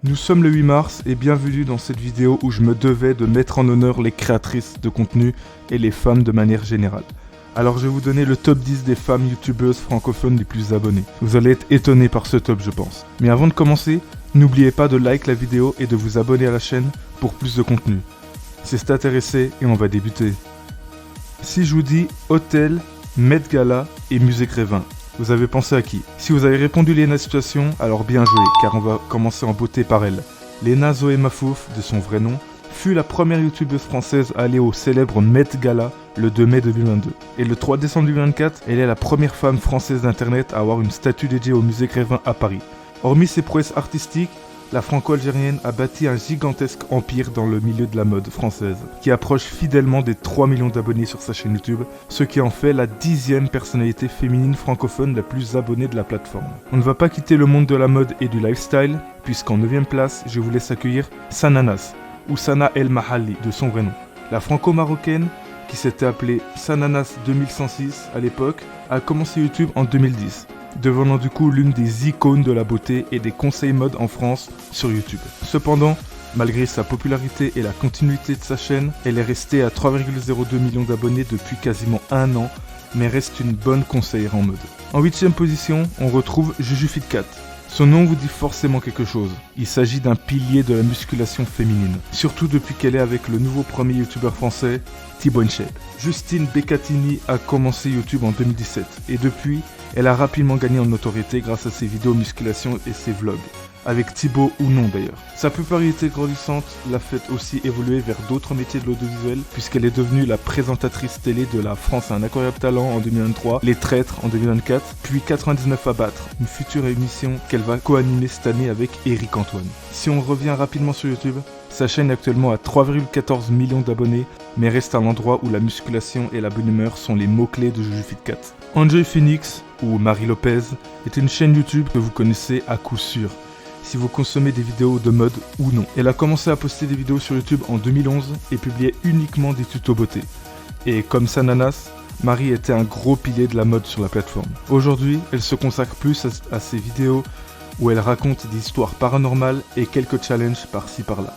Nous sommes le 8 mars et bienvenue dans cette vidéo où je me devais de mettre en honneur les créatrices de contenu et les femmes de manière générale. Alors je vais vous donner le top 10 des femmes youtubeuses francophones les plus abonnées. Vous allez être étonnés par ce top je pense. Mais avant de commencer, n'oubliez pas de like la vidéo et de vous abonner à la chaîne pour plus de contenu. C'est intéressé et on va débuter. Si je vous dis hôtel, Met Gala et musée Grévin, vous avez pensé à qui? Si vous avez répondu Léna Situation, alors bien joué, car on va commencer en beauté par elle. Léna Zoé Mafouf, de son vrai nom, fut la première youtubeuse française à aller au célèbre Met Gala le 2 mai 2022. Et le 3 décembre 2024, elle est la première femme française d'internet à avoir une statue dédiée au musée Grévin à Paris. Hormis ses prouesses artistiques, la franco-algérienne a bâti un gigantesque empire dans le milieu de la mode française, qui approche fidèlement des 3 millions d'abonnés sur sa chaîne YouTube, ce qui en fait la 10e personnalité féminine francophone la plus abonnée de la plateforme. On ne va pas quitter le monde de la mode et du lifestyle, puisqu'en 9e place, je vous laisse accueillir Sananas, ou Sana El Mahalli, de son vrai nom. La franco-marocaine, qui s'était appelée Sananas 2106 à l'époque, a commencé YouTube en 2010. Devenant du coup l'une des icônes de la beauté et des conseils mode en France sur YouTube. Cependant, malgré sa popularité et la continuité de sa chaîne, elle est restée à 3,02 millions d'abonnés depuis quasiment un an, mais reste une bonne conseillère en mode. En 8e position, on retrouve JujuFitCat. Son nom vous dit forcément quelque chose. Il s'agit d'un pilier de la musculation féminine, surtout depuis qu'elle est avec le nouveau premier youtubeur français, Thibaut InShape. Justine Beccatini a commencé YouTube en 2017 et depuis, elle a rapidement gagné en notoriété grâce à ses vidéos musculation et ses vlogs, avec Thibaut ou non d'ailleurs. Sa popularité grandissante l'a fait aussi évoluer vers d'autres métiers de l'audiovisuel, puisqu'elle est devenue la présentatrice télé de La France a un incroyable talent en 2023, Les Traîtres en 2024, puis 99 à battre, une future émission qu'elle va co-animer cette année avec Eric Antoine. Si on revient rapidement sur YouTube, sa chaîne est actuellement à 3,14 millions d'abonnés, mais reste un endroit où la musculation et la bonne humeur sont les mots-clés de JujuFitCat. Enjoy Phoenix, ou Marie Lopez, est une chaîne YouTube que vous connaissez à coup sûr, si vous consommez des vidéos de mode ou non. Elle a commencé à poster des vidéos sur YouTube en 2011 et publiait uniquement des tutos beauté. Et comme Sananas, Marie était un gros pilier de la mode sur la plateforme. Aujourd'hui, elle se consacre plus à ses vidéos où elle raconte des histoires paranormales et quelques challenges par-ci par-là.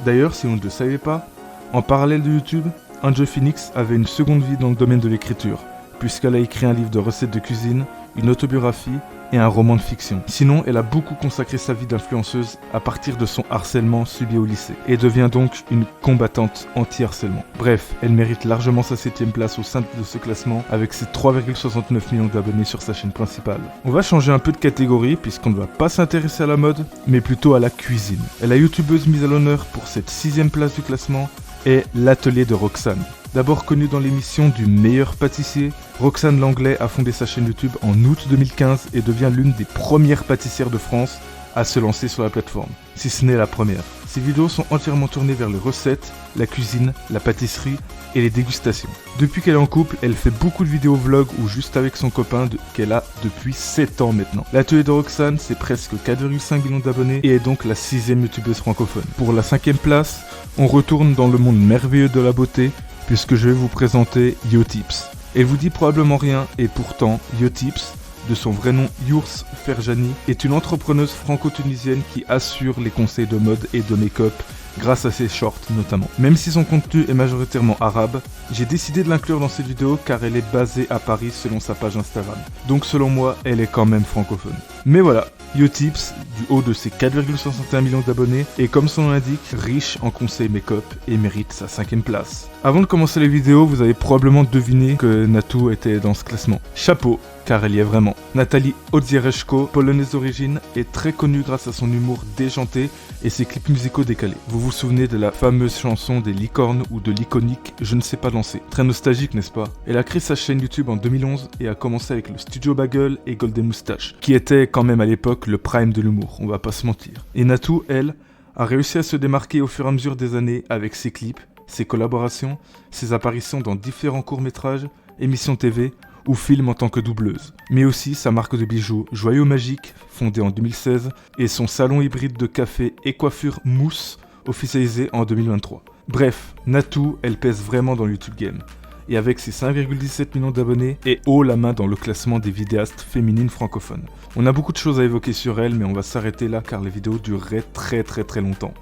D'ailleurs, si vous ne le savez pas, en parallèle de YouTube, Enjoy Phoenix avait une seconde vie dans le domaine de l'écriture, puisqu'elle a écrit un livre de recettes de cuisine, une autobiographie et un roman de fiction. Sinon, elle a beaucoup consacré sa vie d'influenceuse à partir de son harcèlement subi au lycée, et devient donc une combattante anti-harcèlement. Bref, elle mérite largement sa 7ème place au sein de ce classement, avec ses 3,69 millions d'abonnés sur sa chaîne principale. On va changer un peu de catégorie, puisqu'on ne va pas s'intéresser à la mode, mais plutôt à la cuisine. Et la youtubeuse mise à l'honneur pour cette 6ème place du classement est l'atelier de Roxane. D'abord connue dans l'émission du meilleur pâtissier, Roxane Langlais a fondé sa chaîne YouTube en août 2015 et devient l'une des premières pâtissières de France à se lancer sur la plateforme, si ce n'est la première. Ses vidéos sont entièrement tournées vers les recettes, la cuisine, la pâtisserie et les dégustations. Depuis qu'elle est en couple, elle fait beaucoup de vidéos vlogs ou juste avec son copain qu'elle a depuis 7 ans maintenant. L'atelier de Roxane, c'est presque 4,5 millions d'abonnés et est donc la 6ème youtubeuse francophone. Pour la 5ème place, on retourne dans le monde merveilleux de la beauté, puisque je vais vous présenter YoTips. Elle vous dit probablement rien, et pourtant, YoTips, de son vrai nom Yours Ferjani, est une entrepreneuse franco-tunisienne qui assure les conseils de mode et de make-up grâce à ses shorts notamment. Même si son contenu est majoritairement arabe, j'ai décidé de l'inclure dans cette vidéo car elle est basée à Paris selon sa page Instagram. Donc selon moi, elle est quand même francophone. Mais voilà, YoTips, du haut de ses 4,61 millions d'abonnés, est comme son nom l'indique, riche en conseils make-up et mérite sa 5ème place. Avant de commencer la vidéo, vous avez probablement deviné que Natou était dans ce classement. Chapeau, car elle y est vraiment. Nathalie Odziereszko, polonaise d'origine, est très connue grâce à son humour déjanté et ses clips musicaux décalés. Vous vous souvenez de la fameuse chanson des licornes ou de l'iconique Je ne sais pas danser. Très nostalgique, n'est-ce pas? Elle a créé sa chaîne YouTube en 2011 et a commencé avec le Studio Bagel et Golden Moustache, qui était quand même à l'époque le prime de l'humour, on va pas se mentir. Et Natou, elle, a réussi à se démarquer au fur et à mesure des années avec ses clips, ses collaborations, ses apparitions dans différents courts-métrages, émissions TV ou films en tant que doubleuse. Mais aussi sa marque de bijoux Joyaux Magiques, fondée en 2016, et son salon hybride de café et coiffure Mousse, officialisé en 2023. Bref, Natou, elle pèse vraiment dans le YouTube Game. et avec ses 5,17 millions d'abonnés est haut la main dans le classement des vidéastes féminines francophones. On a beaucoup de choses à évoquer sur elle, mais on va s'arrêter là car les vidéos dureraient très longtemps.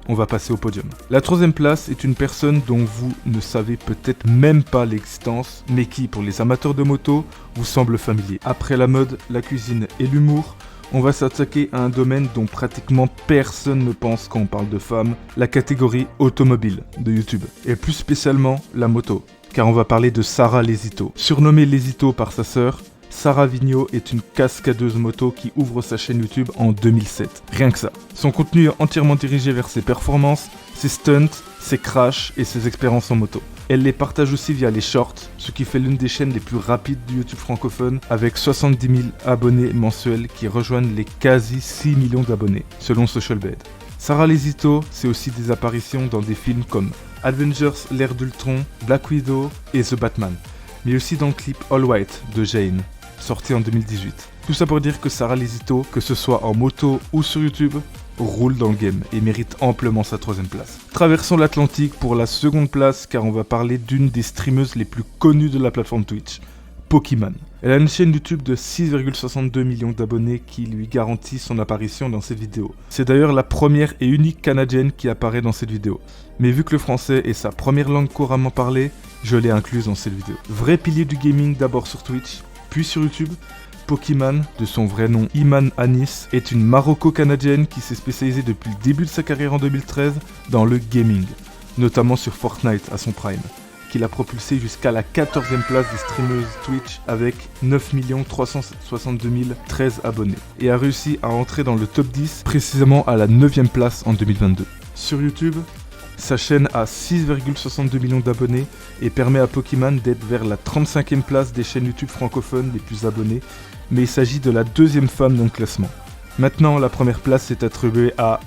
On va passer au podium. La troisième place est une personne dont vous ne savez peut-être même pas l'existence, mais qui, pour les amateurs de moto, vous semble familier. Après la mode, la cuisine et l'humour, on va s'attaquer à un domaine dont pratiquement personne ne pense quand on parle de femmes, la catégorie automobile de YouTube, et plus spécialement la moto, car on va parler de Sarah Lesito. Surnommée Lesito par sa sœur, Sarah Vigneault est une cascadeuse moto qui ouvre sa chaîne YouTube en 2007. Rien que ça. Son contenu est entièrement dirigé vers ses performances, ses stunts, ses crashs et ses expériences en moto. Elle les partage aussi via les shorts, ce qui fait l'une des chaînes les plus rapides du YouTube francophone, avec 70 000 abonnés mensuels qui rejoignent les quasi 6 millions d'abonnés, selon SocialBed. Sarah Lesito, c'est aussi des apparitions dans des films comme Avengers l'ère d'Ultron, Black Widow et The Batman, mais aussi dans le clip All White de Jane, sorti en 2018. Tout ça pour dire que Sarah Lesito, que ce soit en moto ou sur YouTube, roule dans le game et mérite amplement sa troisième place. Traversons l'Atlantique pour la seconde place car on va parler d'une des streameuses les plus connues de la plateforme Twitch, Pokimane. Elle a une chaîne YouTube de 6,62 millions d'abonnés qui lui garantit son apparition dans cette vidéo. C'est d'ailleurs la première et unique canadienne qui apparaît dans cette vidéo. Mais vu que le français est sa première langue couramment parlée, je l'ai incluse dans cette vidéo. Vrai pilier du gaming d'abord sur Twitch, puis sur YouTube, Pokimane, de son vrai nom Iman Anis, est une Maroco-canadienne qui s'est spécialisée depuis le début de sa carrière en 2013 dans le gaming, notamment sur Fortnite à son prime, qui l'a propulsée jusqu'à la 14e place des streameuses Twitch avec 9 362 013 abonnés, et a réussi à entrer dans le top 10 précisément à la 9e place en 2022. Sur YouTube, sa chaîne a 6,62 millions d'abonnés et permet à Pokimane d'être vers la 35e place des chaînes YouTube francophones les plus abonnées, mais il s'agit de la deuxième femme dans le classement. Maintenant, la première place est attribuée à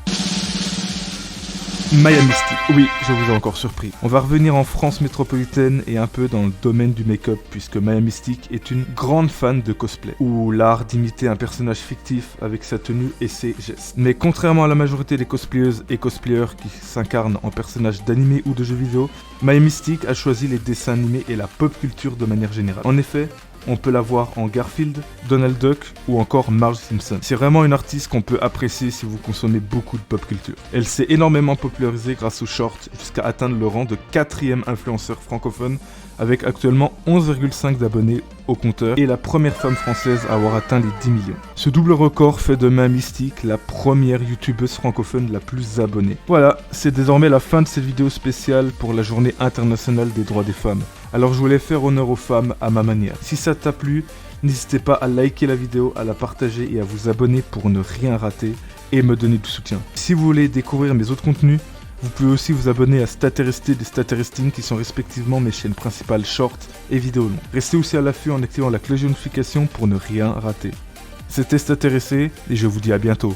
Maya Mystique. Oui, je vous ai encore surpris. On va revenir en France métropolitaine et un peu dans le domaine du make-up, puisque Maya Mystique est une grande fan de cosplay, ou l'art d'imiter un personnage fictif avec sa tenue et ses gestes. Mais contrairement à la majorité des cosplayeuses et cosplayeurs qui s'incarnent en personnages d'animé ou de jeux vidéo, Maya Mystique a choisi les dessins animés et la pop culture de manière générale. En effet, on peut la voir en Garfield, Donald Duck ou encore Marge Simpson. C'est vraiment une artiste qu'on peut apprécier si vous consommez beaucoup de pop culture. Elle s'est énormément popularisée grâce aux shorts jusqu'à atteindre le rang de 4e influenceur francophone avec actuellement 11,5 d'abonnés au compteur et la première femme française à avoir atteint les 10 millions. Ce double record fait de Maya Mystique la première youtubeuse francophone la plus abonnée. Voilà, c'est désormais la fin de cette vidéo spéciale pour la journée internationale des droits des femmes. Alors je voulais faire honneur aux femmes à ma manière. Si ça t'a plu, n'hésitez pas à liker la vidéo, à la partager et à vous abonner pour ne rien rater et me donner du soutien. Si vous voulez découvrir mes autres contenus, vous pouvez aussi vous abonner à Stateresté et Stateresting qui sont respectivement mes chaînes principales short et vidéo longues. Restez aussi à l'affût en activant la cloche de notification pour ne rien rater. C'était Stateresté et je vous dis à bientôt.